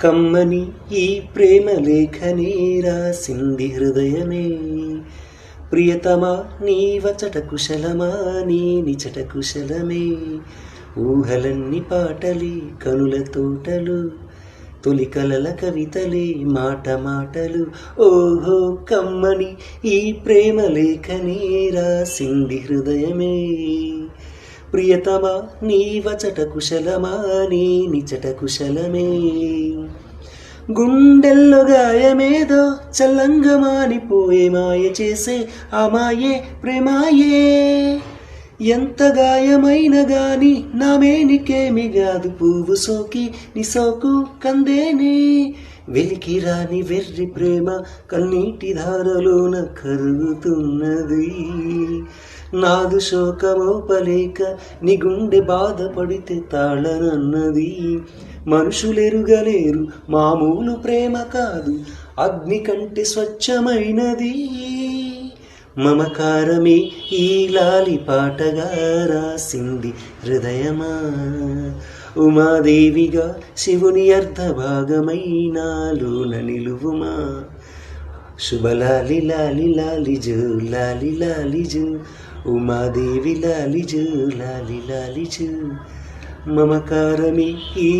కమ్మని ఈ ప్రేమ లేఖనే రాసింది హృదయమే. ప్రియతమా నీ వచట కుశలమా, నీ నిచట కుశలమే. ఊహలన్నీ పాటలే, కనుల తోటలు, తొలి కలల కవితలే, మాట మాటలు. ఓహో కమ్మని ఈ ప్రేమ లేఖనే రాసింది హృదయమే. ప్రియతమా నీ వచట కుశలమా, నీ నిచట కుశలమే. గుండెల్లో గాయమేదో చల్లంగా మానిపోయే, మాయ చేసే ఆ మాయే ప్రేమాయే. ఎంత గాయమైన గాని నా మేనికేమి గాదు, పువ్వు సోకి నీ సోకు కందేనే. వెలికి రాని వెర్రి ప్రేమ కన్నీటి ధారలోన కరుగుతున్నది. నాదు శోకమోపలేక నీ గుండె బాధపడితే తాళనన్నది. మనుషులెరుగలేరు మామూలు ప్రేమ కాదు, అగ్ని కంటే స్వచ్ఛమైనది. మమకారమే ఈ లాలి పాటగా రాసింది హృదయమా. ఉమాదేవిగా శివుని అర్ధభాగమై నాలోన నిలువుమా. శుభలాలి లాలి లాలిజు లాలి లాలిజు, ఉమాదేవి లాలిజు లాలి లాలిజు. మమకారమే ఈ